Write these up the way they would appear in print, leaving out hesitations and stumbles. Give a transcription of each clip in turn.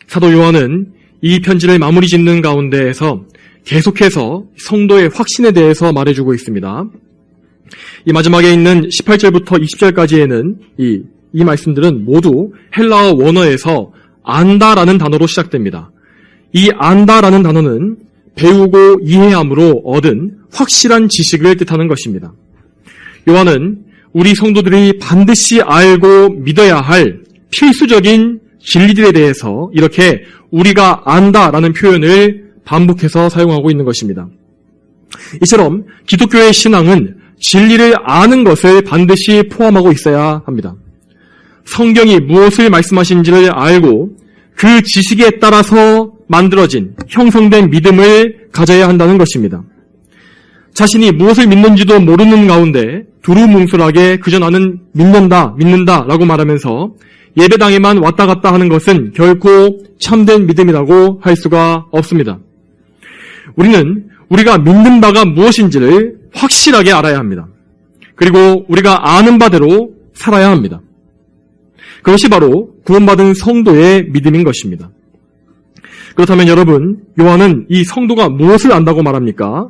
사도 요한은 이 편지를 마무리 짓는 가운데에서 계속해서 성도의 확신에 대해서 말해주고 있습니다. 이 마지막에 있는 18절부터 20절까지에는 이 말씀들은 모두 헬라어 원어에서 안다라는 단어로 시작됩니다. 이 안다라는 단어는 배우고 이해함으로 얻은 확실한 지식을 뜻하는 것입니다. 요한은 우리 성도들이 반드시 알고 믿어야 할 필수적인 진리들에 대해서 이렇게 우리가 안다라는 표현을 반복해서 사용하고 있는 것입니다. 이처럼 기독교의 신앙은 진리를 아는 것을 반드시 포함하고 있어야 합니다. 성경이 무엇을 말씀하신지를 알고 그 지식에 따라서 만들어진 형성된 믿음을 가져야 한다는 것입니다. 자신이 무엇을 믿는지도 모르는 가운데 두루뭉술하게 그저 나는 믿는다라고 말하면서 예배당에만 왔다 갔다 하는 것은 결코 참된 믿음이라고 할 수가 없습니다. 우리는 우리가 믿는 바가 무엇인지를 확실하게 알아야 합니다. 그리고 우리가 아는 바대로 살아야 합니다. 그것이 바로 구원받은 성도의 믿음인 것입니다. 그렇다면 여러분, 요한은 이 성도가 무엇을 안다고 말합니까?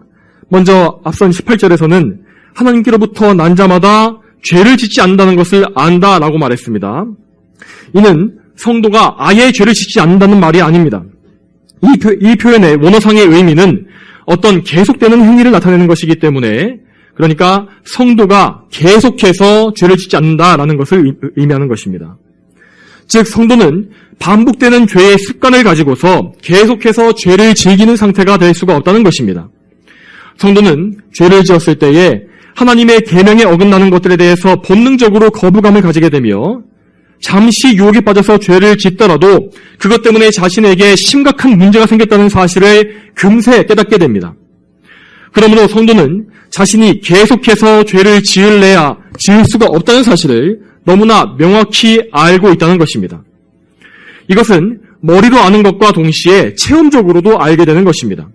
먼저 앞선 18절에서는 하나님께로부터 난 자마다 죄를 짓지 않는다는 것을 안다라고 말했습니다. 이는 성도가 아예 죄를 짓지 않는다는 말이 아닙니다. 이 표현의 원어상의 의미는 어떤 계속되는 행위를 나타내는 것이기 때문에, 그러니까 성도가 계속해서 죄를 짓지 않는다라는 것을 의미하는 것입니다. 즉 성도는 반복되는 죄의 습관을 가지고서 계속해서 죄를 즐기는 상태가 될 수가 없다는 것입니다. 성도는 죄를 지었을 때에 하나님의 계명에 어긋나는 것들에 대해서 본능적으로 거부감을 가지게 되며 잠시 유혹에 빠져서 죄를 짓더라도 그것 때문에 자신에게 심각한 문제가 생겼다는 사실을 금세 깨닫게 됩니다. 그러므로 성도는 자신이 계속해서 죄를 지을 수가 없다는 사실을 너무나 명확히 알고 있다는 것입니다. 이것은 머리로 아는 것과 동시에 체험적으로도 알게 되는 것입니다.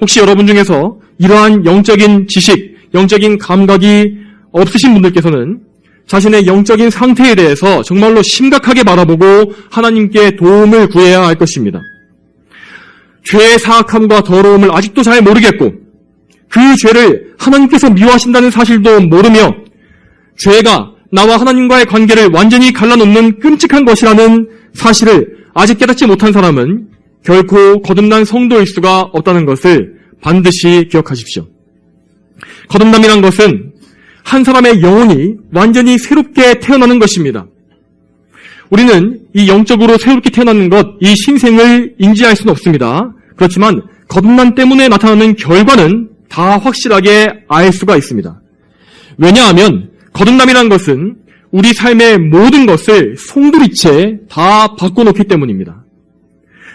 혹시 여러분 중에서 이러한 영적인 지식, 영적인 감각이 없으신 분들께서는 자신의 영적인 상태에 대해서 정말로 심각하게 바라보고 하나님께 도움을 구해야 할 것입니다. 죄의 사악함과 더러움을 아직도 잘 모르겠고 그 죄를 하나님께서 미워하신다는 사실도 모르며 죄가 나와 하나님과의 관계를 완전히 갈라놓는 끔찍한 것이라는 사실을 아직 깨닫지 못한 사람은 결코 거듭난 성도일 수가 없다는 것을 반드시 기억하십시오. 거듭남이란 것은 한 사람의 영혼이 완전히 새롭게 태어나는 것입니다. 우리는 이 영적으로 새롭게 태어나는 것, 이 신생을 인지할 수는 없습니다. 그렇지만 거듭남 때문에 나타나는 결과는 다 확실하게 알 수가 있습니다. 왜냐하면 거듭남이라는 것은 우리 삶의 모든 것을 송두리째 다 바꿔놓기 때문입니다.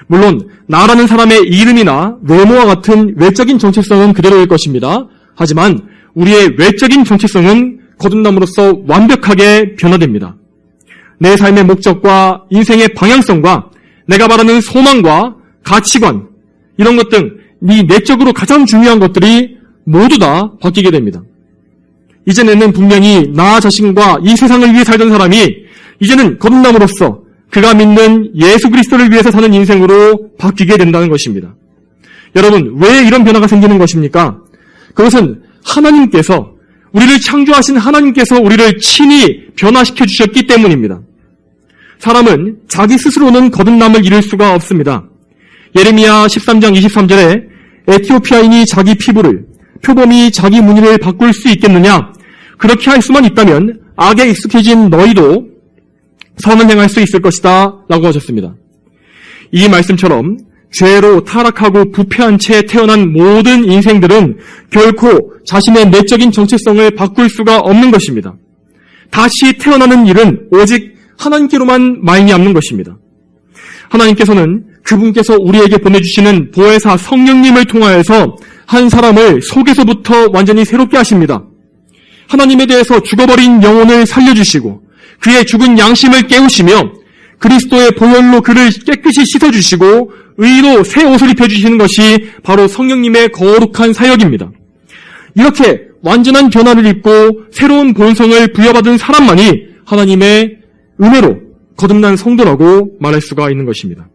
물론 나라는 사람의 이름이나 외모와 같은 외적인 정체성은 그대로일 것입니다. 하지만 우리의 외적인 정체성은 거듭남으로써 완벽하게 변화됩니다. 내 삶의 목적과 인생의 방향성과 내가 바라는 소망과 가치관, 이런 것 등 이 내적으로 가장 중요한 것들이 모두 다 바뀌게 됩니다. 이전에는 분명히 나 자신과 이 세상을 위해 살던 사람이 이제는 거듭남으로써 그가 믿는 예수 그리스도를 위해서 사는 인생으로 바뀌게 된다는 것입니다. 여러분, 왜 이런 변화가 생기는 것입니까? 그것은 하나님께서, 우리를 창조하신 하나님께서 우리를 친히 변화시켜 주셨기 때문입니다. 사람은 자기 스스로는 거듭남을 이룰 수가 없습니다. 예레미야 13장 23절에 에티오피아인이 자기 피부를, 표범이 자기 무늬를 바꿀 수 있겠느냐? 그렇게 할 수만 있다면 악에 익숙해진 너희도 선을 행할 수 있을 것이다 라고 하셨습니다. 이 말씀처럼 죄로 타락하고 부패한 채 태어난 모든 인생들은 결코 자신의 내적인 정체성을 바꿀 수가 없는 것입니다. 다시 태어나는 일은 오직 하나님께로만 말미암는 것입니다. 하나님께서는 그분께서 우리에게 보내주시는 보혜사 성령님을 통하여서 한 사람을 속에서부터 완전히 새롭게 하십니다. 하나님에 대해서 죽어버린 영혼을 살려주시고 그의 죽은 양심을 깨우시며 그리스도의 보혈로 그를 깨끗이 씻어주시고 의로 새 옷을 입혀주시는 것이 바로 성령님의 거룩한 사역입니다. 이렇게 완전한 변화를 입고 새로운 본성을 부여받은 사람만이 하나님의 은혜로 거듭난 성도라고 말할 수가 있는 것입니다.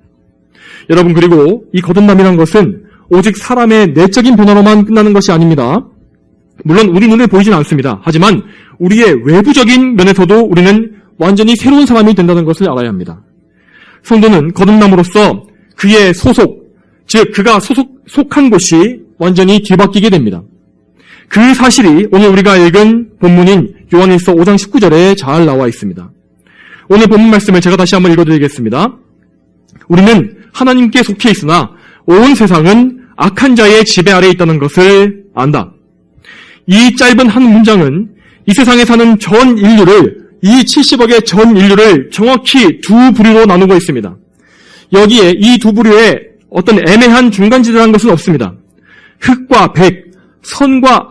여러분, 그리고 이 거듭남이란 것은 오직 사람의 내적인 변화로만 끝나는 것이 아닙니다. 물론 우리 눈에 보이진 않습니다. 하지만 우리의 외부적인 면에서도 우리는 완전히 새로운 사람이 된다는 것을 알아야 합니다. 성도는 거듭남으로써 그의 소속, 즉 그가 속한 곳이 완전히 뒤바뀌게 됩니다. 그 사실이 오늘 우리가 읽은 본문인 요한일서 5장 19절에 잘 나와 있습니다. 오늘 본문 말씀을 제가 다시 한번 읽어드리겠습니다. 우리는 하나님께 속해 있으나 온 세상은 악한 자의 지배 아래에 있다는 것을 안다. 이 짧은 한 문장은 이 세상에 사는 전 인류를, 이 70억의 전 인류를 정확히 두 부류로 나누고 있습니다. 여기에 이 두 부류에 어떤 애매한 중간지대라는 것은 없습니다. 흑과 백, 선과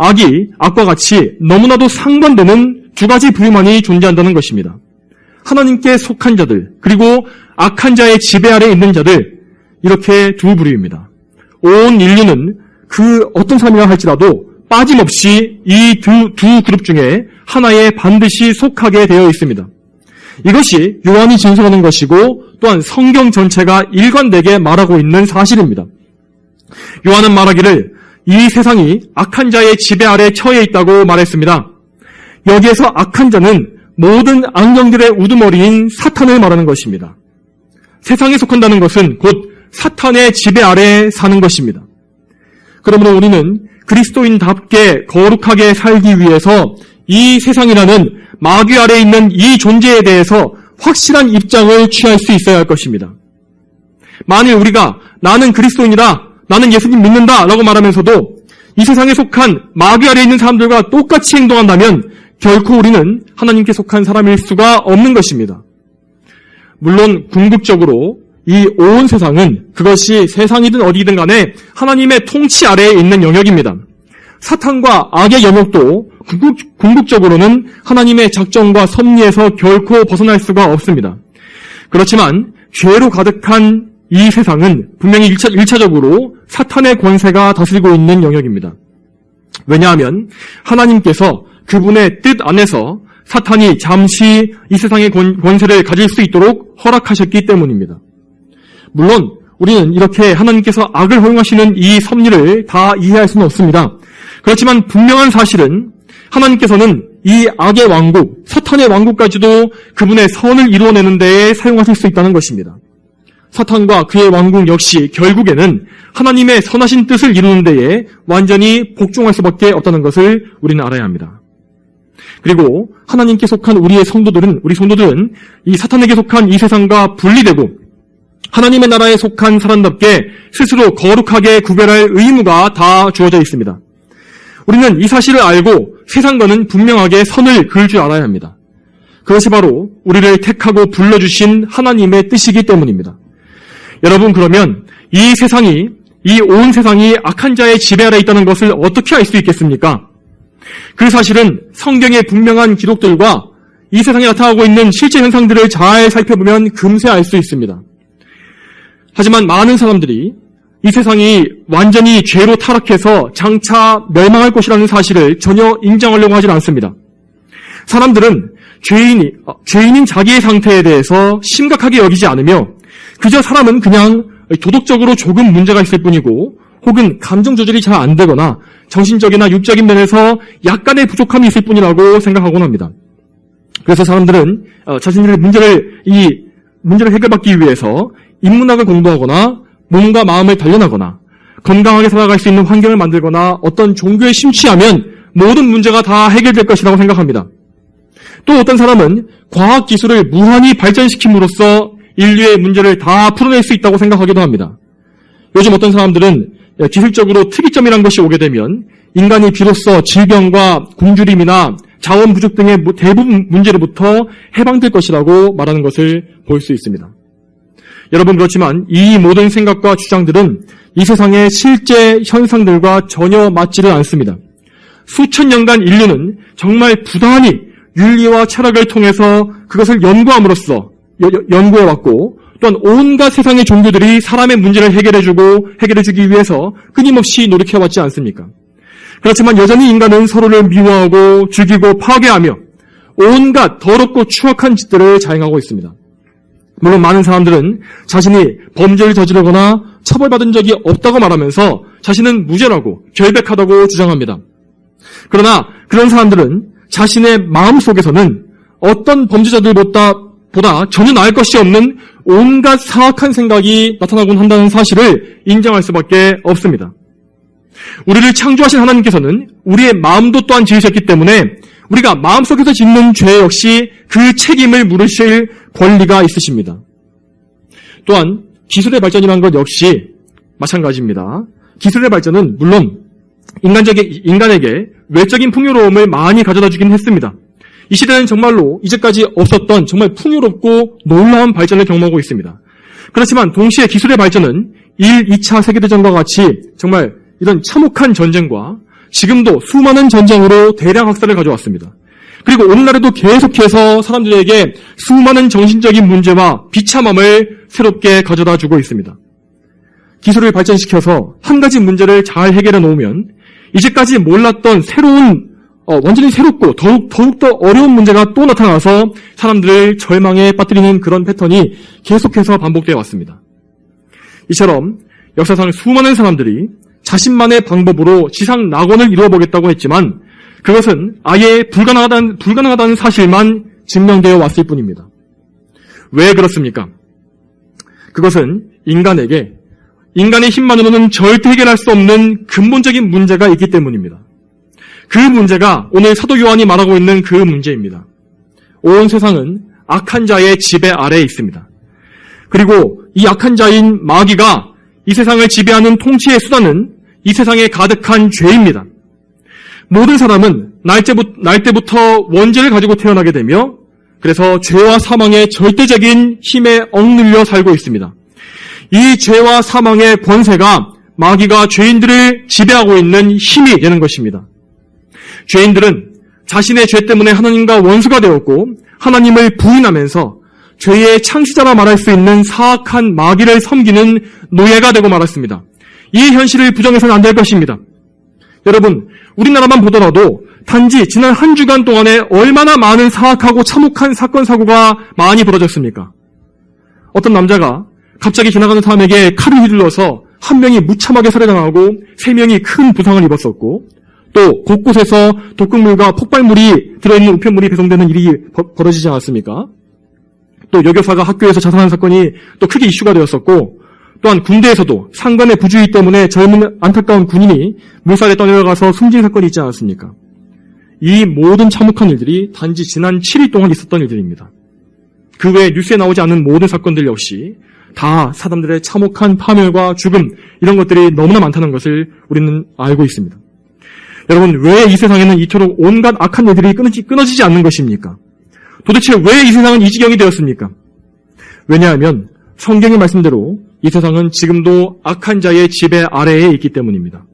악과 같이 너무나도 상반되는 두 가지 부류만이 존재한다는 것입니다. 하나님께 속한 자들, 그리고 악한 자의 지배 아래에 있는 자들, 이렇게 두 부류입니다. 온 인류는 그 어떤 사람이라 할지라도 빠짐없이 이 두 그룹 중에 하나에 반드시 속하게 되어 있습니다. 이것이 요한이 진술하는 것이고 또한 성경 전체가 일관되게 말하고 있는 사실입니다. 요한은 말하기를 이 세상이 악한 자의 지배 아래 처해 있다고 말했습니다. 여기에서 악한 자는 모든 악령들의 우두머리인 사탄을 말하는 것입니다. 세상에 속한다는 것은 곧 사탄의 지배 아래에 사는 것입니다. 그러므로 우리는 그리스도인답게 거룩하게 살기 위해서 이 세상이라는 마귀 아래에 있는 이 존재에 대해서 확실한 입장을 취할 수 있어야 할 것입니다. 만일 우리가 나는 그리스도인이다, 나는 예수님 믿는다 라고 말하면서도 이 세상에 속한 마귀 아래에 있는 사람들과 똑같이 행동한다면 결코 우리는 하나님께 속한 사람일 수가 없는 것입니다. 물론 궁극적으로 이 온 세상은 그것이 세상이든 어디든 간에 하나님의 통치 아래에 있는 영역입니다. 사탄과 악의 영역도 궁극적으로는 하나님의 작정과 섭리에서 결코 벗어날 수가 없습니다. 그렇지만 죄로 가득한 이 세상은 분명히 1차적으로 사탄의 권세가 다스리고 있는 영역입니다. 왜냐하면 하나님께서 그분의 뜻 안에서 사탄이 잠시 이 세상의 권세를 가질 수 있도록 허락하셨기 때문입니다. 물론 우리는 이렇게 하나님께서 악을 허용하시는 이 섭리를 다 이해할 수는 없습니다. 그렇지만 분명한 사실은 하나님께서는 이 악의 왕국, 사탄의 왕국까지도 그분의 선을 이루어내는 데에 사용하실 수 있다는 것입니다. 사탄과 그의 왕국 역시 결국에는 하나님의 선하신 뜻을 이루는 데에 완전히 복종할 수밖에 없다는 것을 우리는 알아야 합니다. 그리고 하나님께 속한 우리 성도들은 이 사탄에게 속한 이 세상과 분리되고 하나님의 나라에 속한 사람답게 스스로 거룩하게 구별할 의무가 다 주어져 있습니다. 우리는 이 사실을 알고 세상과는 분명하게 선을 그을 줄 알아야 합니다. 그것이 바로 우리를 택하고 불러주신 하나님의 뜻이기 때문입니다. 여러분, 그러면 이 온 세상이 악한 자의 지배 아래 있다는 것을 어떻게 알 수 있겠습니까? 그 사실은 성경의 분명한 기록들과 이 세상에 나타나고 있는 실제 현상들을 잘 살펴보면 금세 알 수 있습니다. 하지만 많은 사람들이 이 세상이 완전히 죄로 타락해서 장차 멸망할 것이라는 사실을 전혀 인정하려고 하지 않습니다. 사람들은 죄인인 자기의 상태에 대해서 심각하게 여기지 않으며 그저 사람은 그냥 도덕적으로 조금 문제가 있을 뿐이고 혹은 감정 조절이 잘 안 되거나 정신적이나 육적인 면에서 약간의 부족함이 있을 뿐이라고 생각하곤 합니다. 그래서 사람들은 자신들의 문제를 해결받기 위해서 인문학을 공부하거나 몸과 마음을 단련하거나 건강하게 살아갈 수 있는 환경을 만들거나 어떤 종교에 심취하면 모든 문제가 다 해결될 것이라고 생각합니다. 또 어떤 사람은 과학기술을 무한히 발전시킴으로써 인류의 문제를 다 풀어낼 수 있다고 생각하기도 합니다. 요즘 어떤 사람들은 기술적으로 특이점이란 것이 오게 되면 인간이 비로소 질병과 굶주림이나 자원 부족 등의 대부분 문제로부터 해방될 것이라고 말하는 것을 볼 수 있습니다. 여러분, 그렇지만 이 모든 생각과 주장들은 이 세상의 실제 현상들과 전혀 맞지를 않습니다. 수천 년간 인류는 정말 부단히 윤리와 철학을 통해서 그것을 연구해왔고 또한 온갖 세상의 종교들이 사람의 문제를 해결해주기 위해서 끊임없이 노력해왔지 않습니까? 그렇지만 여전히 인간은 서로를 미워하고 죽이고 파괴하며 온갖 더럽고 추악한 짓들을 자행하고 있습니다. 물론 많은 사람들은 자신이 범죄를 저지르거나 처벌받은 적이 없다고 말하면서 자신은 무죄라고 결백하다고 주장합니다. 그러나 그런 사람들은 자신의 마음속에서는 어떤 범죄자들보다 전혀 나을 것이 없는 온갖 사악한 생각이 나타나곤 한다는 사실을 인정할 수밖에 없습니다. 우리를 창조하신 하나님께서는 우리의 마음도 또한 지으셨기 때문에 우리가 마음속에서 짓는 죄 역시 그 책임을 물으실 권리가 있으십니다. 또한 기술의 발전이라는 것 역시 마찬가지입니다. 기술의 발전은 물론 인간에게 외적인 풍요로움을 많이 가져다 주긴 했습니다. 이 시대는 정말로 이제까지 없었던 정말 풍요롭고 놀라운 발전을 경험하고 있습니다. 그렇지만 동시에 기술의 발전은 1, 2차 세계대전과 같이 정말 이런 참혹한 전쟁과 지금도 수많은 전쟁으로 대량 학살을 가져왔습니다. 그리고 오늘날에도 계속해서 사람들에게 수많은 정신적인 문제와 비참함을 새롭게 가져다 주고 있습니다. 기술을 발전시켜서 한 가지 문제를 잘 해결해 놓으면 이제까지 몰랐던 완전히 새롭고 더욱더 어려운 문제가 또 나타나서 사람들을 절망에 빠뜨리는 그런 패턴이 계속해서 반복되어 왔습니다. 이처럼 역사상 수많은 사람들이 자신만의 방법으로 지상 낙원을 이루어보겠다고 했지만 그것은 아예 불가능하다는 사실만 증명되어 왔을 뿐입니다. 왜 그렇습니까? 그것은 인간의 힘만으로는 절대 해결할 수 없는 근본적인 문제가 있기 때문입니다. 그 문제가 오늘 사도 요한이 말하고 있는 그 문제입니다. 온 세상은 악한 자의 지배 아래에 있습니다. 그리고 이 악한 자인 마귀가 이 세상을 지배하는 통치의 수단은 이 세상에 가득한 죄입니다. 모든 사람은 날 때부터 원죄를 가지고 태어나게 되며 그래서 죄와 사망의 절대적인 힘에 억눌려 살고 있습니다. 이 죄와 사망의 권세가 마귀가 죄인들을 지배하고 있는 힘이 되는 것입니다. 죄인들은 자신의 죄 때문에 하나님과 원수가 되었고 하나님을 부인하면서 죄의 창시자라 말할 수 있는 사악한 마귀를 섬기는 노예가 되고 말았습니다. 이 현실을 부정해서는 안 될 것입니다. 여러분, 우리나라만 보더라도 단지 지난 한 주간 동안에 얼마나 많은 사악하고 참혹한 사건 사고가 많이 벌어졌습니까? 어떤 남자가 갑자기 지나가는 사람에게 칼을 휘둘러서 한 명이 무참하게 살해당하고 3명이 큰 부상을 입었었고 또 곳곳에서 독극물과 폭발물이 들어있는 우편물이 배송되는 일이 벌어지지 않았습니까? 또 여교사가 학교에서 자살한 사건이 또 크게 이슈가 되었었고 또한 군대에서도 상관의 부주의 때문에 젊은 안타까운 군인이 물살에 떠내려가서 숨진 사건이 있지 않았습니까? 이 모든 참혹한 일들이 단지 지난 7일 동안 있었던 일들입니다. 그 외에 뉴스에 나오지 않는 모든 사건들 역시 다 사람들의 참혹한 파멸과 죽음 이런 것들이 너무나 많다는 것을 우리는 알고 있습니다. 여러분, 왜 이 세상에는 이토록 온갖 악한 일들이 끊어지지 않는 것입니까? 도대체 왜 이 세상은 이 지경이 되었습니까? 왜냐하면 성경의 말씀대로 이 세상은 지금도 악한 자의 지배 아래에 있기 때문입니다.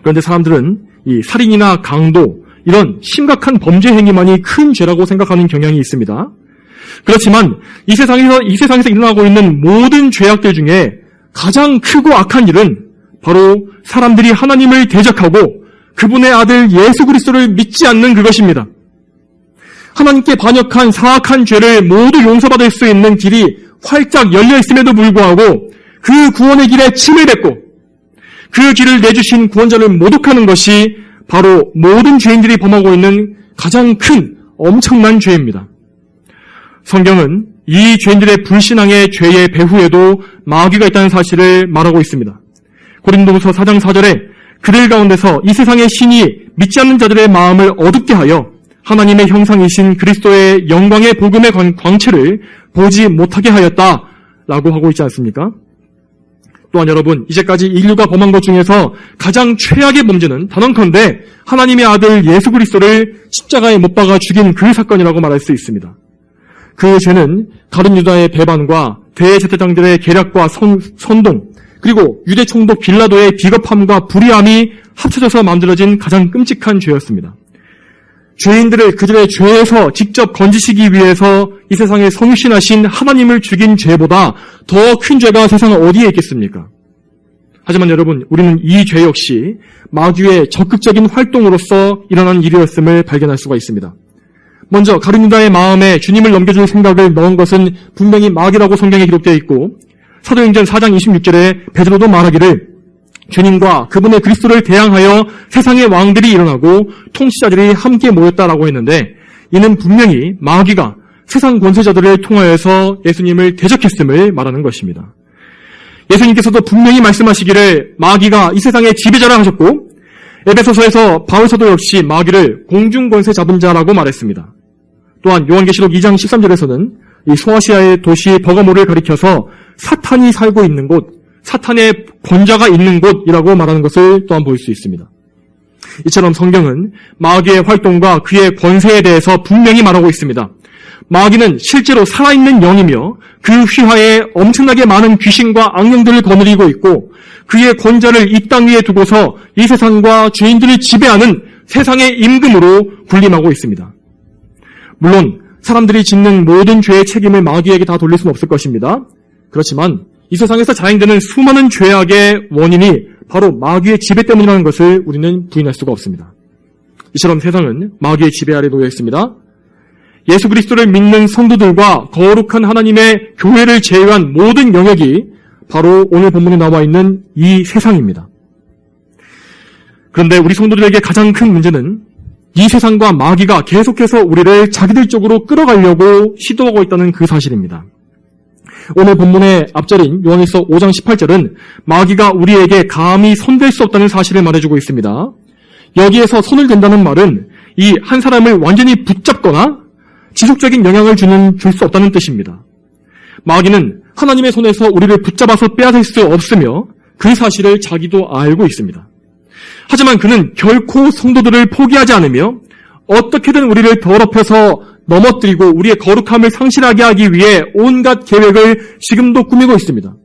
그런데 사람들은 이 살인이나 강도 이런 심각한 범죄 행위만이 큰 죄라고 생각하는 경향이 있습니다. 그렇지만 이 세상에서 일어나고 있는 모든 죄악들 중에 가장 크고 악한 일은 바로 사람들이 하나님을 대적하고 그분의 아들 예수 그리스도를 믿지 않는 그것입니다. 하나님께 반역한 사악한 죄를 모두 용서받을 수 있는 길이 활짝 열려 있음에도 불구하고 그 구원의 길에 침을 뱉고 그 길을 내주신 구원자를 모독하는 것이 바로 모든 죄인들이 범하고 있는 가장 큰 엄청난 죄입니다. 성경은 이 죄인들의 불신앙의 죄의 배후에도 마귀가 있다는 사실을 말하고 있습니다. 고린도후서 4장 4절에 그들 가운데서 이 세상의 신이 믿지 않는 자들의 마음을 어둡게 하여 하나님의 형상이신 그리스도의 영광의 복음의 광채를 보지 못하게 하였다라고 하고 있지 않습니까? 또한 여러분, 이제까지 인류가 범한 것 중에서 가장 최악의 범죄는 단언컨대 하나님의 아들 예수 그리스도를 십자가에 못 박아 죽인 그 사건이라고 말할 수 있습니다. 그 죄는 다른 유다의 배반과 대제사장들의 계략과 선동, 그리고 유대 총독 빌라도의 비겁함과 불의함이 합쳐져서 만들어진 가장 끔찍한 죄였습니다. 죄인들을 그들의 죄에서 직접 건지시기 위해서 이 세상에 성육신하신 하나님을 죽인 죄보다 더 큰 죄가 세상 어디에 있겠습니까? 하지만 여러분, 우리는 이 죄 역시 마귀의 적극적인 활동으로서 일어난 일이었음을 발견할 수가 있습니다. 먼저 가룟 유다의 마음에 주님을 넘겨줄 생각을 넣은 것은 분명히 마귀라고 성경에 기록되어 있고, 사도행전 4장 26절에 베드로도 말하기를 주님과 그분의 그리스도를 대항하여 세상의 왕들이 일어나고 통치자들이 함께 모였다라고 했는데, 이는 분명히 마귀가 세상 권세자들을 통하여서 예수님을 대적했음을 말하는 것입니다. 예수님께서도 분명히 말씀하시기를 마귀가 이 세상의 지배자라 하셨고, 에베소서에서 바울 사도 역시 마귀를 공중권세 잡은 자라고 말했습니다. 또한 요한계시록 2장 13절에서는 이 소아시아의 도시 버가모를 가리켜서 사탄이 살고 있는 곳, 사탄의 권자가 있는 곳이라고 말하는 것을 또한 볼 수 있습니다. 이처럼 성경은 마귀의 활동과 그의 권세에 대해서 분명히 말하고 있습니다. 마귀는 실제로 살아있는 영이며 그 휘하에 엄청나게 많은 귀신과 악령들을 거느리고 있고, 그의 권자를 이 땅 위에 두고서 이 세상과 죄인들을 지배하는 세상의 임금으로 군림하고 있습니다. 물론 사람들이 짓는 모든 죄의 책임을 마귀에게 다 돌릴 수는 없을 것입니다. 그렇지만 이 세상에서 자행되는 수많은 죄악의 원인이 바로 마귀의 지배 때문이라는 것을 우리는 부인할 수가 없습니다. 이처럼 세상은 마귀의 지배 아래 놓여 있습니다. 예수 그리스도를 믿는 성도들과 거룩한 하나님의 교회를 제외한 모든 영역이 바로 오늘 본문에 나와 있는 이 세상입니다. 그런데 우리 성도들에게 가장 큰 문제는 이 세상과 마귀가 계속해서 우리를 자기들 쪽으로 끌어가려고 시도하고 있다는 그 사실입니다. 오늘 본문의 앞절인 요한일서 5장 18절은 마귀가 우리에게 감히 손댈 수 없다는 사실을 말해주고 있습니다. 여기에서 손을 댄다는 말은 이 한 사람을 완전히 붙잡거나 지속적인 영향을 줄 수 없다는 뜻입니다. 마귀는 하나님의 손에서 우리를 붙잡아서 빼앗을 수 없으며 그 사실을 자기도 알고 있습니다. 하지만 그는 결코 성도들을 포기하지 않으며 어떻게든 우리를 더럽혀서 넘어뜨리고 우리의 거룩함을 상실하게 하기 위해 온갖 계획을 지금도 꾸미고 있습니다.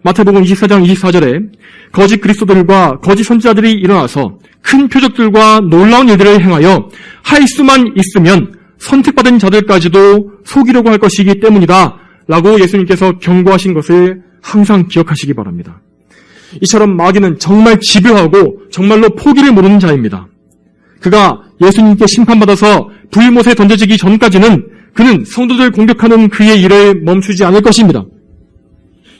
마태복음 24장 24절에 거짓 그리스도들과 거짓 선지자들이 일어나서 큰 표적들과 놀라운 일들을 행하여 할 수만 있으면 선택받은 자들까지도 속이려고 할 것이기 때문이다 라고 예수님께서 경고하신 것을 항상 기억하시기 바랍니다. 이처럼 마귀는 정말 집요하고 정말로 포기를 모르는 자입니다. 그가 예수님께 심판받아서 불못에 던져지기 전까지는 그는 성도들 공격하는 그의 일을 멈추지 않을 것입니다.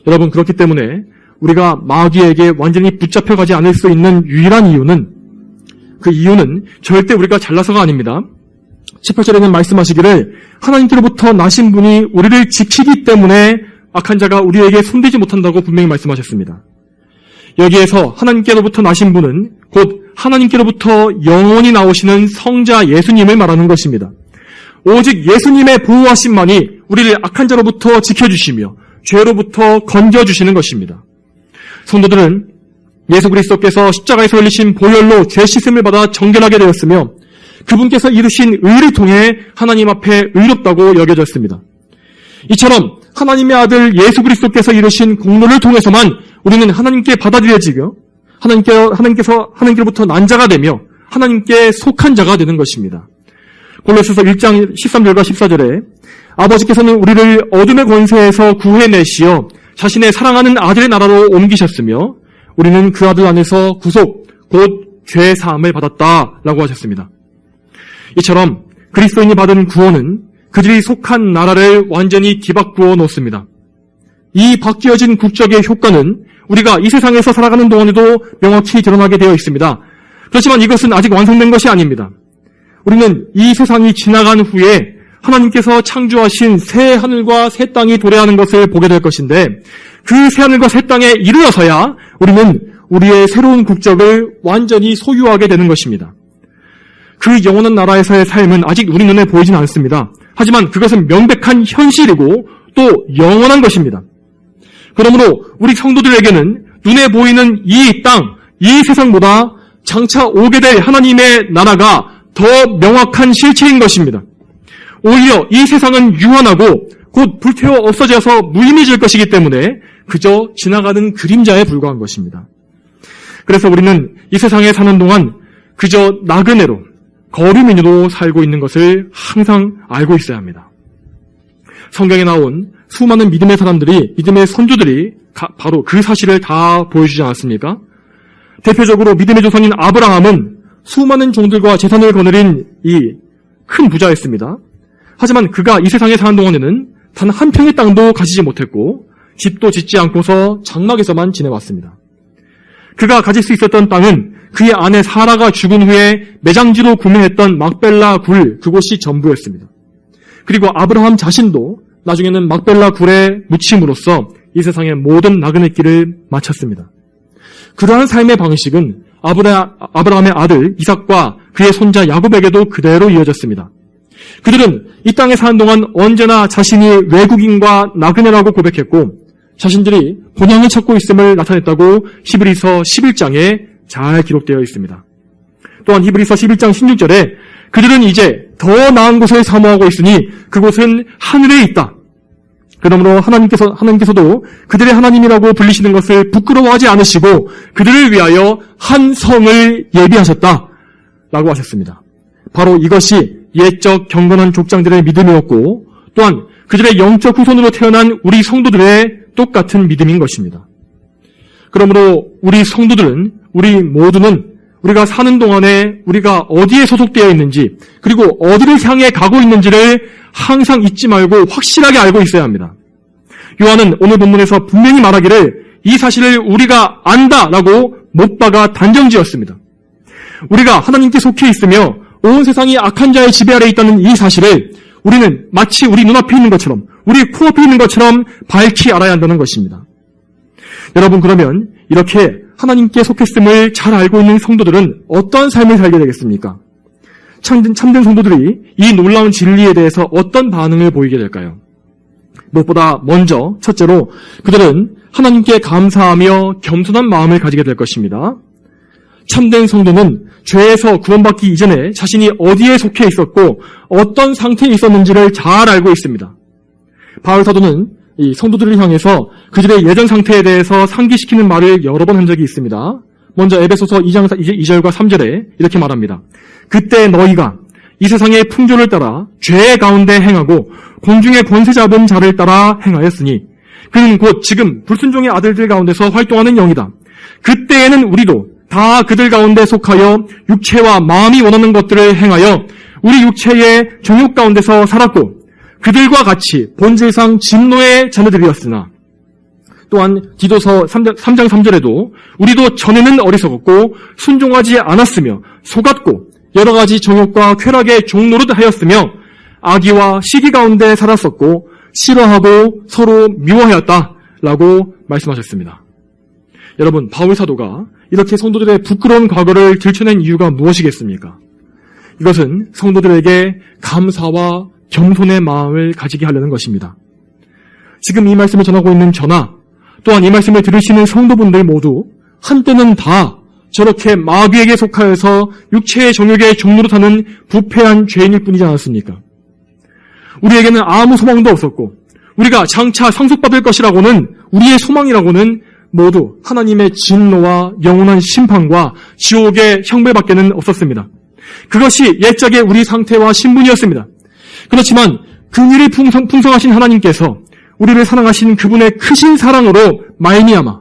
여러분, 그렇기 때문에 우리가 마귀에게 완전히 붙잡혀가지 않을 수 있는 유일한 이유는, 그 이유는 절대 우리가 잘나서가 아닙니다. 18절에는 말씀하시기를 하나님께로부터 나신 분이 우리를 지키기 때문에 악한 자가 우리에게 손대지 못한다고 분명히 말씀하셨습니다. 여기에서 하나님께로부터 나신 분은 곧 하나님께로부터 영원히 나오시는 성자 예수님을 말하는 것입니다. 오직 예수님의 보호하심만이 우리를 악한 자로부터 지켜주시며 죄로부터 건져주시는 것입니다. 성도들은 예수 그리스도께서 십자가에서 흘리신 보혈로 죄 씻음을 받아 정결하게 되었으며 그분께서 이루신 의를 통해 하나님 앞에 의롭다고 여겨졌습니다. 이처럼 하나님의 아들 예수 그리스도께서 이루신 공로를 통해서만 우리는 하나님께 받아들여지고 하나님께로부터 난 자가 되며 하나님께 속한 자가 되는 것입니다. 골로새서 1장 13절과 14절에 아버지께서는 우리를 어둠의 권세에서 구해내시어 자신의 사랑하는 아들의 나라로 옮기셨으며 우리는 그 아들 안에서 구속, 곧 죄 사함을 받았다라고 하셨습니다. 이처럼 그리스도인이 받은 구원은 그들이 속한 나라를 완전히 뒤바꾸어 놓습니다. 이 바뀌어진 국적의 효과는 우리가 이 세상에서 살아가는 동안에도 명확히 드러나게 되어 있습니다. 그렇지만 이것은 아직 완성된 것이 아닙니다. 우리는 이 세상이 지나간 후에 하나님께서 창조하신 새 하늘과 새 땅이 도래하는 것을 보게 될 것인데 그 새 하늘과 새 땅에 이르러서야 우리는 우리의 새로운 국적을 완전히 소유하게 되는 것입니다. 그 영원한 나라에서의 삶은 아직 우리 눈에 보이진 않습니다. 하지만 그것은 명백한 현실이고 또 영원한 것입니다. 그러므로 우리 성도들에게는 눈에 보이는 이 땅, 이 세상보다 장차 오게 될 하나님의 나라가 더 명확한 실체인 것입니다. 오히려 이 세상은 유한하고 곧 불태워 없어져서 무의미해질 것이기 때문에 그저 지나가는 그림자에 불과한 것입니다. 그래서 우리는 이 세상에 사는 동안 그저 나그네로, 거류민으로 살고 있는 것을 항상 알고 있어야 합니다. 성경에 나온 수많은 믿음의 사람들이, 믿음의 선조들이 바로 그 사실을 다 보여주지 않았습니까? 대표적으로 믿음의 조상인 아브라함은 수많은 종들과 재산을 거느린 이 큰 부자였습니다. 하지만 그가 이 세상에 사는 동안에는 단 한 평의 땅도 가지지 못했고 집도 짓지 않고서 장막에서만 지내왔습니다. 그가 가질 수 있었던 땅은 그의 아내 사라가 죽은 후에 매장지로 구매했던 막벨라 굴, 그곳이 전부였습니다. 그리고 아브라함 자신도 나중에는 막벨라 굴에 묻힘으로써 이 세상의 모든 나그네 길을 마쳤습니다. 그러한 삶의 방식은 아브라함의 아들 이삭과 그의 손자 야곱에게도 그대로 이어졌습니다. 그들은 이 땅에 사는 동안 언제나 자신이 외국인과 나그네라고 고백했고 자신들이 본향을 찾고 있음을 나타냈다고 히브리서 11장에 잘 기록되어 있습니다. 또한 히브리서 11장 16절에 그들은 이제 더 나은 곳을 사모하고 있으니 그곳은 하늘에 있다. 그러므로 하나님께서도 그들의 하나님이라고 불리시는 것을 부끄러워하지 않으시고 그들을 위하여 한 성을 예비하셨다 라고 하셨습니다. 바로 이것이 옛적 경건한 족장들의 믿음이었고 또한 그들의 영적 후손으로 태어난 우리 성도들의 똑같은 믿음인 것입니다. 그러므로 우리 성도들은, 우리 모두는 우리가 사는 동안에 우리가 어디에 소속되어 있는지 그리고 어디를 향해 가고 있는지를 항상 잊지 말고 확실하게 알고 있어야 합니다. 요한은 오늘 본문에서 분명히 말하기를 이 사실을 우리가 안다라고 못 박아 단정지었습니다. 우리가 하나님께 속해 있으며 온 세상이 악한 자의 지배 아래 있다는 이 사실을 우리는 마치 우리 눈앞에 있는 것처럼 우리 코앞에 있는 것처럼 밝히 알아야 한다는 것입니다. 여러분, 그러면 이렇게 하나님께 속했음을 잘 알고 있는 성도들은 어떤 삶을 살게 되겠습니까? 참된 성도들이 이 놀라운 진리에 대해서 어떤 반응을 보이게 될까요? 무엇보다 먼저 첫째로 그들은 하나님께 감사하며 겸손한 마음을 가지게 될 것입니다. 참된 성도는 죄에서 구원받기 이전에 자신이 어디에 속해 있었고 어떤 상태에 있었는지를 잘 알고 있습니다. 바울 사도는 이 성도들을 향해서 그들의 예전 상태에 대해서 상기시키는 말을 여러 번 한 적이 있습니다. 먼저 에베소서 2장 2절과 3절에 이렇게 말합니다. 그때 너희가 이 세상의 풍조를 따라 죄 가운데 행하고 공중의 권세 잡은 자를 따라 행하였으니 그는 곧 지금 불순종의 아들들 가운데서 활동하는 영이다. 그때에는 우리도 다 그들 가운데 속하여 육체와 마음이 원하는 것들을 행하여 우리 육체의 정욕 가운데서 살았고 그들과 같이 본질상 진노의 자녀들이었으나 또한 디도서 3장 3절에도 우리도 전에는 어리석었고 순종하지 않았으며 속았고 여러 가지 정욕과 쾌락의 종노릇 하였으며 악의와 시기 가운데 살았었고 싫어하고 서로 미워하였다라고 말씀하셨습니다. 여러분, 바울 사도가 이렇게 성도들의 부끄러운 과거를 들춰낸 이유가 무엇이겠습니까? 이것은 성도들에게 감사와 겸손의 마음을 가지게 하려는 것입니다. 지금 이 말씀을 전하고 있는 저나 또한 이 말씀을 들으시는 성도분들 모두 한때는 다 저렇게 마귀에게 속하여서 육체의 정욕에 종노릇하는 부패한 죄인일 뿐이지 않았습니까? 우리에게는 아무 소망도 없었고 우리가 장차 상속받을 것이라고는 우리의 소망이라고는 모두 하나님의 진노와 영원한 심판과 지옥의 형벌밖에는 없었습니다. 그것이 옛적의 우리 상태와 신분이었습니다. 그렇지만 긍휼이 풍성하신 하나님께서 우리를 사랑하신 그분의 크신 사랑으로 말미암아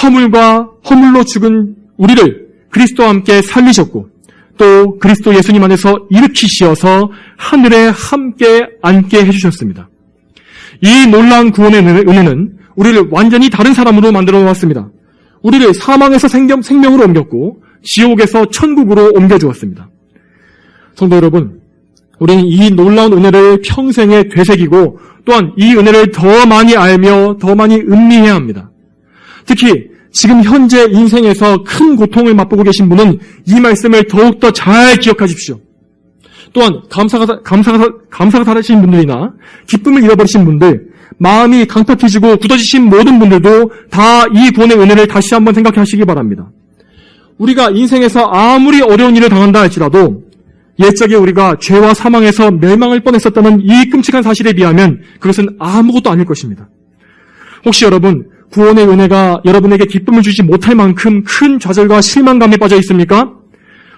허물로 죽은 우리를 그리스도와 함께 살리셨고 또 그리스도 예수님 안에서 일으키시어서 하늘에 함께 앉게 해주셨습니다. 이 놀라운 구원의 은혜는 우리를 완전히 다른 사람으로 만들어 놓았습니다. 우리를 사망에서 생명으로 옮겼고 지옥에서 천국으로 옮겨주었습니다. 성도 여러분, 우리는 이 놀라운 은혜를 평생에 되새기고 또한 이 은혜를 더 많이 알며 더 많이 음미해야 합니다. 특히 지금 현재 인생에서 큰 고통을 맛보고 계신 분은 이 말씀을 더욱더 잘 기억하십시오. 또한 감사가 사라진 분들이나 기쁨을 잃어버리신 분들, 마음이 강팍해지고 굳어지신 모든 분들도 다 이 구원의 은혜를 다시 한번 생각하시기 바랍니다. 우리가 인생에서 아무리 어려운 일을 당한다 할지라도 옛적에 우리가 죄와 사망에서 멸망할 뻔했었다는 이 끔찍한 사실에 비하면 그것은 아무것도 아닐 것입니다. 혹시 여러분, 구원의 은혜가 여러분에게 기쁨을 주지 못할 만큼 큰 좌절과 실망감에 빠져 있습니까?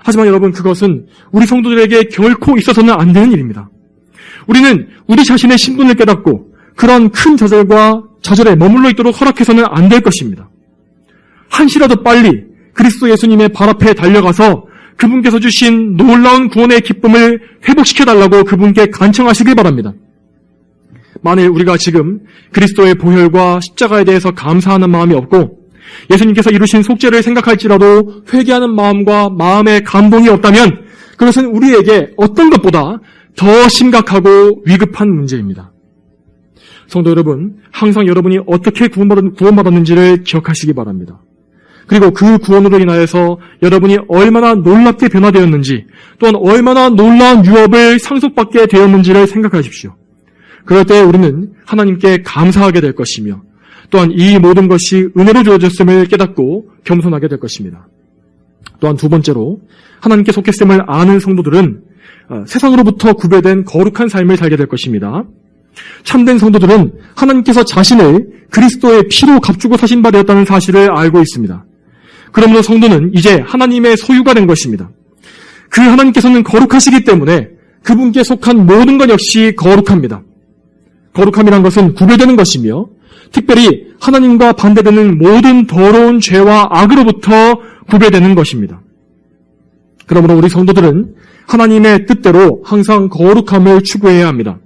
하지만 여러분, 그것은 우리 성도들에게 결코 있어서는 안 되는 일입니다. 우리는 우리 자신의 신분을 깨닫고 그런 큰 좌절에 머물러 있도록 허락해서는 안 될 것입니다. 한시라도 빨리 그리스도 예수님의 발 앞에 달려가서 그분께서 주신 놀라운 구원의 기쁨을 회복시켜달라고 그분께 간청하시길 바랍니다. 만일 우리가 지금 그리스도의 보혈과 십자가에 대해서 감사하는 마음이 없고 예수님께서 이루신 속죄를 생각할지라도 회개하는 마음과 마음의 감동이 없다면 그것은 우리에게 어떤 것보다 더 심각하고 위급한 문제입니다. 성도 여러분, 항상 여러분이 어떻게 구원받았는지를 기억하시기 바랍니다. 그리고 그 구원으로 인하여서 여러분이 얼마나 놀랍게 변화되었는지 또한 얼마나 놀라운 유업을 상속받게 되었는지를 생각하십시오. 그럴 때 우리는 하나님께 감사하게 될 것이며 또한 이 모든 것이 은혜로 주어졌음을 깨닫고 겸손하게 될 것입니다. 또한 두 번째로 하나님께 속했음을 아는 성도들은 세상으로부터 구별된 거룩한 삶을 살게 될 것입니다. 참된 성도들은 하나님께서 자신을 그리스도의 피로 값주고 사신 바 되었다는 사실을 알고 있습니다. 그러므로 성도는 이제 하나님의 소유가 된 것입니다. 그 하나님께서는 거룩하시기 때문에 그분께 속한 모든 것 역시 거룩합니다. 거룩함이란 것은 구별되는 것이며 특별히 하나님과 반대되는 모든 더러운 죄와 악으로부터 구별되는 것입니다. 그러므로 우리 성도들은 하나님의 뜻대로 항상 거룩함을 추구해야 합니다.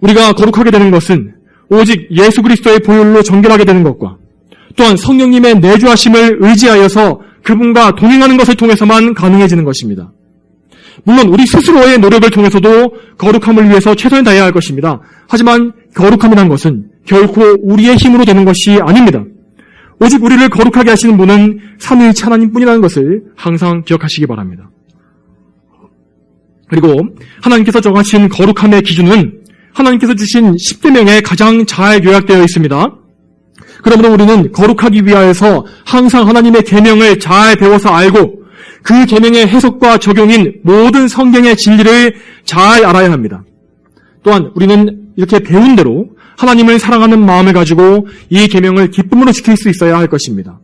우리가 거룩하게 되는 것은 오직 예수 그리스도의 보혈로 정결하게 되는 것과 또한 성령님의 내주하심을 의지하여서 그분과 동행하는 것을 통해서만 가능해지는 것입니다. 물론 우리 스스로의 노력을 통해서도 거룩함을 위해서 최선을 다해야 할 것입니다. 하지만 거룩함이라는 것은 결코 우리의 힘으로 되는 것이 아닙니다. 오직 우리를 거룩하게 하시는 분은 삼위일체 하나님뿐이라는 것을 항상 기억하시기 바랍니다. 그리고 하나님께서 정하신 거룩함의 기준은 하나님께서 주신 10계명에 가장 잘 요약되어 있습니다. 그러므로 우리는 거룩하기 위하여서 항상 하나님의 계명을 잘 배워서 알고 그 계명의 해석과 적용인 모든 성경의 진리를 잘 알아야 합니다. 또한 우리는 이렇게 배운 대로 하나님을 사랑하는 마음을 가지고 이 계명을 기쁨으로 지킬 수 있어야 할 것입니다.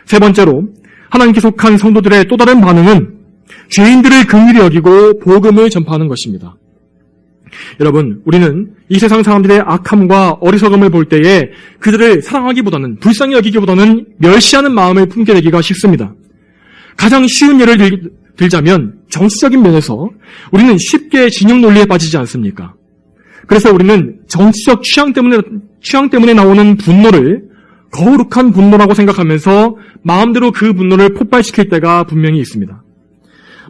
세 번째로 하나님께 속한 성도들의 또 다른 반응은 죄인들을 긍휼히 여기고 복음을 전파하는 것입니다. 여러분, 우리는 이 세상 사람들의 악함과 어리석음을 볼 때에 그들을 사랑하기보다는 불쌍히 여기기보다는 멸시하는 마음을 품게 되기가 쉽습니다. 가장 쉬운 예를 들자면 정치적인 면에서 우리는 쉽게 진영 논리에 빠지지 않습니까? 그래서 우리는 정치적 취향 때문에 나오는 분노를 거룩한 분노라고 생각하면서 마음대로 그 분노를 폭발시킬 때가 분명히 있습니다.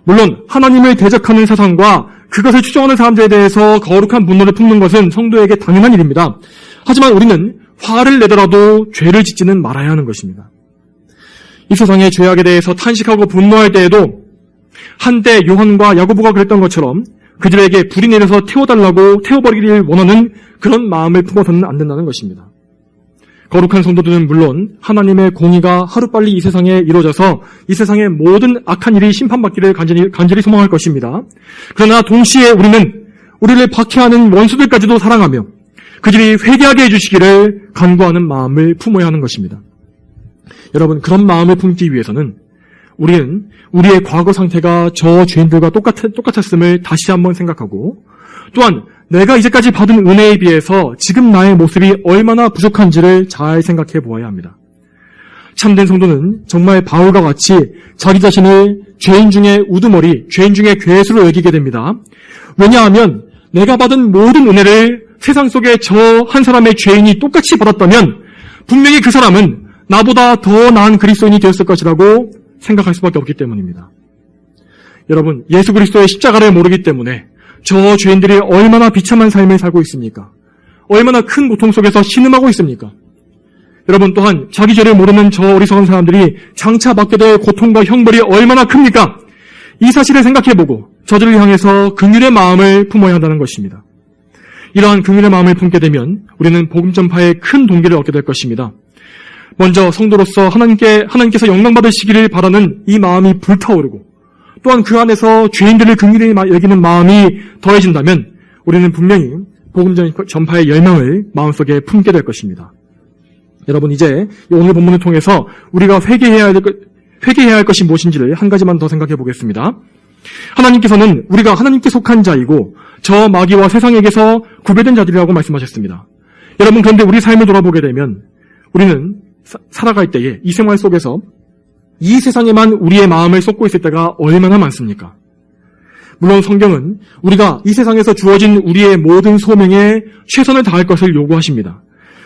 물론 하나님을 대적하는 사상과 그것을 추종하는 사람들에 대해서 거룩한 분노를 품는 것은 성도에게 당연한 일입니다. 하지만 우리는 화를 내더라도 죄를 짓지는 말아야 하는 것입니다. 이 세상의 죄악에 대해서 탄식하고 분노할 때에도 한때 요한과 야고보가 그랬던 것처럼 그들에게 불이 내려서 태워버리기를 원하는 그런 마음을 품어서는 안 된다는 것입니다. 거룩한 성도들은 물론 하나님의 공의가 하루빨리 이 세상에 이루어져서 이 세상의 모든 악한 일이 심판받기를 간절히 소망할 것입니다. 그러나 동시에 우리는 우리를 박해하는 원수들까지도 사랑하며 그들이 회개하게 해주시기를 간구하는 마음을 품어야 하는 것입니다. 여러분, 그런 마음을 품기 위해서는 우리는 우리의 과거 상태가 저 죄인들과 똑같았음을 다시 한번 생각하고 또한 내가 이제까지 받은 은혜에 비해서 지금 나의 모습이 얼마나 부족한지를 잘 생각해 보아야 합니다. 참된 성도는 정말 바울과 같이 자기 자신을 죄인 중에 우두머리, 죄인 중에 괴수로 여기게 됩니다. 왜냐하면 내가 받은 모든 은혜를 세상 속에 저 한 사람의 죄인이 똑같이 받았다면 분명히 그 사람은 나보다 더 나은 그리스도인이 되었을 것이라고 생각할 수밖에 없기 때문입니다. 여러분, 예수 그리스도의 십자가를 모르기 때문에 저 죄인들이 얼마나 비참한 삶을 살고 있습니까? 얼마나 큰 고통 속에서 신음하고 있습니까? 여러분, 또한 자기 죄를 모르는 저 어리석은 사람들이 장차 받게 될 고통과 형벌이 얼마나 큽니까? 이 사실을 생각해보고 저들을 향해서 긍휼의 마음을 품어야 한다는 것입니다. 이러한 긍휼의 마음을 품게 되면 우리는 복음 전파에 큰 동기를 얻게 될 것입니다. 먼저 성도로서 하나님께서 영광받으시기를 바라는 이 마음이 불타오르고 또한 그 안에서 죄인들을 긍휼히 여기는 마음이 더해진다면 우리는 분명히 복음 전파의 열망을 마음속에 품게 될 것입니다. 여러분, 이제 오늘 본문을 통해서 우리가 회개해야 할 것이 무엇인지를 한 가지만 더 생각해 보겠습니다. 하나님께서는 우리가 하나님께 속한 자이고 저 마귀와 세상에게서 구별된 자들이라고 말씀하셨습니다. 여러분, 그런데 우리 삶을 돌아보게 되면 우리는 살아갈 때에 이 생활 속에서 이 세상에만 우리의 마음을 쏟고 있을 때가 얼마나 많습니까? 물론 성경은 우리가 이 세상에서 주어진 우리의 모든 소명에 최선을 다할 것을 요구하십니다.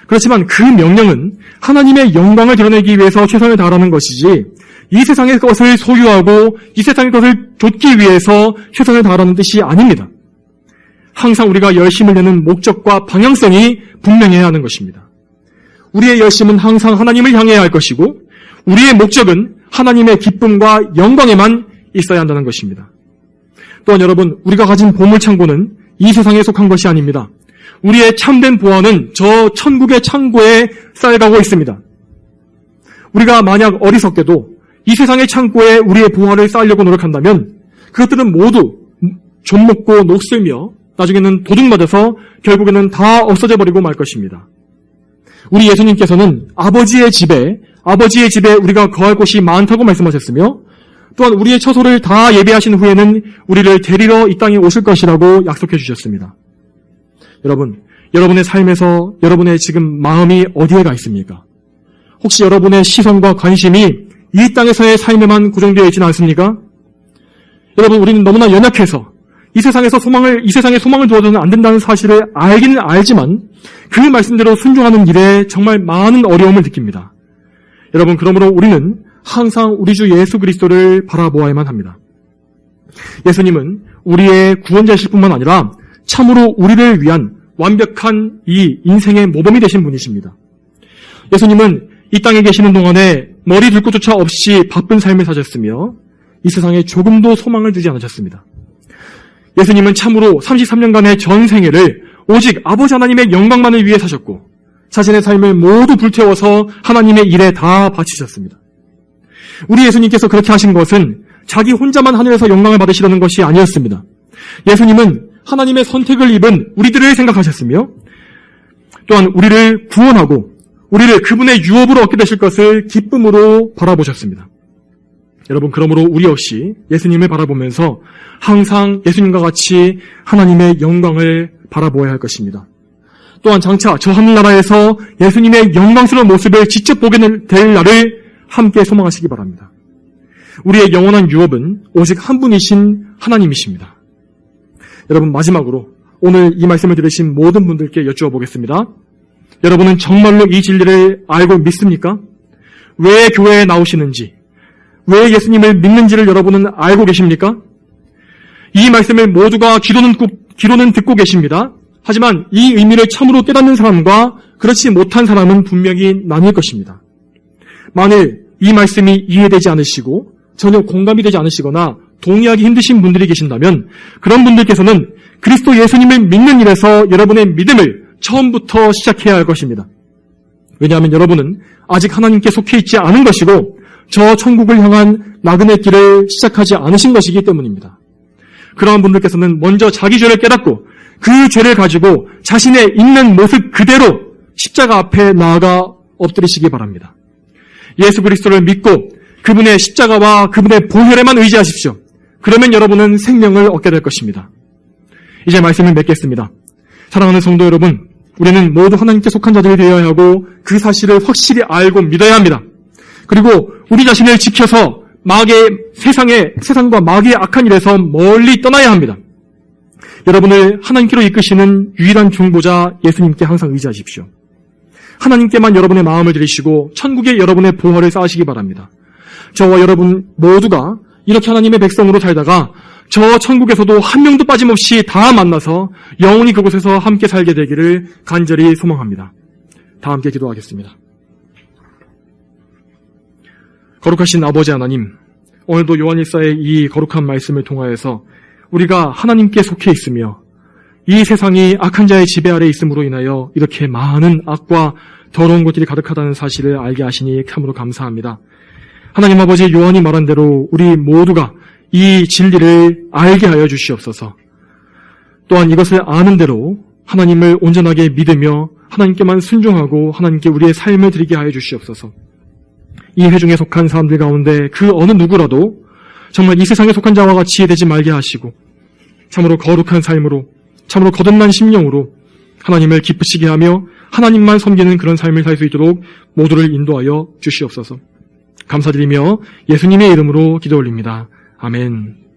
그렇지만 그 명령은 하나님의 영광을 드러내기 위해서 최선을 다하라는 것이지 이 세상의 것을 소유하고 이 세상의 것을 좇기 위해서 최선을 다하라는 뜻이 아닙니다. 항상 우리가 열심을 내는 목적과 방향성이 분명해야 하는 것입니다. 우리의 열심은 항상 하나님을 향해야 할 것이고 우리의 목적은 하나님의 기쁨과 영광에만 있어야 한다는 것입니다. 또한 여러분, 우리가 가진 보물창고는 이 세상에 속한 것이 아닙니다. 우리의 참된 보화는 저 천국의 창고에 쌓여가고 있습니다. 우리가 만약 어리석게도 이 세상의 창고에 우리의 보화를 쌓으려고 노력한다면 그것들은 모두 좀먹고 녹슬며 나중에는 도둑맞아서 결국에는 다 없어져 버리고 말 것입니다. 우리 예수님께서는 아버지의 집에 우리가 거할 곳이 많다고 말씀하셨으며 또한 우리의 처소를 다 예비하신 후에는 우리를 데리러 이 땅에 오실 것이라고 약속해 주셨습니다. 여러분, 여러분의 삶에서 여러분의 지금 마음이 어디에 가 있습니까? 혹시 여러분의 시선과 관심이 이 땅에서의 삶에만 고정되어 있지는 않습니까? 여러분, 우리는 너무나 연약해서 이 세상의 소망을 두어서는 안 된다는 사실을 알기는 알지만 그 말씀대로 순종하는 일에 정말 많은 어려움을 느낍니다. 여러분, 그러므로 우리는 항상 우리 주 예수 그리스도를 바라보아야만 합니다. 예수님은 우리의 구원자이실 뿐만 아니라 참으로 우리를 위한 완벽한 이 인생의 모범이 되신 분이십니다. 예수님은 이 땅에 계시는 동안에 머리 둘 곳조차 없이 바쁜 삶을 사셨으며 이 세상에 조금도 소망을 두지 않으셨습니다. 예수님은 참으로 33년간의 전 생애를 오직 아버지 하나님의 영광만을 위해 사셨고 자신의 삶을 모두 불태워서 하나님의 일에 다 바치셨습니다. 우리 예수님께서 그렇게 하신 것은 자기 혼자만 하늘에서 영광을 받으시려는 것이 아니었습니다. 예수님은 하나님의 선택을 입은 우리들을 생각하셨으며 또한 우리를 구원하고 우리를 그분의 유업으로 얻게 되실 것을 기쁨으로 바라보셨습니다. 여러분, 그러므로 우리 역시 예수님을 바라보면서 항상 예수님과 같이 하나님의 영광을 바라보아야 할 것입니다. 또한 장차 저 하늘나라에서 예수님의 영광스러운 모습을 직접 보게 될 날을 함께 소망하시기 바랍니다. 우리의 영원한 유업은 오직 한 분이신 하나님이십니다. 여러분, 마지막으로 오늘 이 말씀을 들으신 모든 분들께 여쭈어 보겠습니다. 여러분은 정말로 이 진리를 알고 믿습니까? 왜 교회에 나오시는지, 왜 예수님을 믿는지를 여러분은 알고 계십니까? 이 말씀을 모두가 귀로는 듣고 계십니다. 하지만 이 의미를 참으로 깨닫는 사람과 그렇지 못한 사람은 분명히 나뉠 것입니다. 만일 이 말씀이 이해되지 않으시고 전혀 공감이 되지 않으시거나 동의하기 힘드신 분들이 계신다면 그런 분들께서는 그리스도 예수님을 믿는 일에서 여러분의 믿음을 처음부터 시작해야 할 것입니다. 왜냐하면 여러분은 아직 하나님께 속해 있지 않은 것이고 저 천국을 향한 나그네 길을 시작하지 않으신 것이기 때문입니다. 그러한 분들께서는 먼저 자기 죄를 깨닫고 그 죄를 가지고 자신의 있는 모습 그대로 십자가 앞에 나아가 엎드리시기 바랍니다. 예수 그리스도를 믿고 그분의 십자가와 그분의 보혈에만 의지하십시오. 그러면 여러분은 생명을 얻게 될 것입니다. 이제 말씀을 맺겠습니다. 사랑하는 성도 여러분, 우리는 모두 하나님께 속한 자들이 되어야 하고 그 사실을 확실히 알고 믿어야 합니다. 그리고 우리 자신을 지켜서 세상과 마귀의 악한 일에서 멀리 떠나야 합니다. 여러분을 하나님께로 이끄시는 유일한 중보자 예수님께 항상 의지하십시오. 하나님께만 여러분의 마음을 들이시고 천국에 여러분의 보화를 쌓으시기 바랍니다. 저와 여러분 모두가 이렇게 하나님의 백성으로 살다가 저 천국에서도 한 명도 빠짐없이 다 만나서 영원히 그곳에서 함께 살게 되기를 간절히 소망합니다. 다 함께 기도하겠습니다. 거룩하신 아버지 하나님, 오늘도 요한일서의 이 거룩한 말씀을 통하여서 우리가 하나님께 속해 있으며 이 세상이 악한 자의 지배 아래 있음으로 인하여 이렇게 많은 악과 더러운 것들이 가득하다는 사실을 알게 하시니 참으로 감사합니다. 하나님 아버지, 요한이 말한 대로 우리 모두가 이 진리를 알게 하여 주시옵소서. 또한 이것을 아는 대로 하나님을 온전하게 믿으며 하나님께만 순종하고 하나님께 우리의 삶을 드리게 하여 주시옵소서. 이 회중에 속한 사람들 가운데 그 어느 누구라도 정말 이 세상에 속한 자와 같이 되지 말게 하시고 참으로 거룩한 삶으로, 참으로 거듭난 심령으로 하나님을 기쁘시게 하며 하나님만 섬기는 그런 삶을 살 수 있도록 모두를 인도하여 주시옵소서. 감사드리며 예수님의 이름으로 기도 올립니다. 아멘.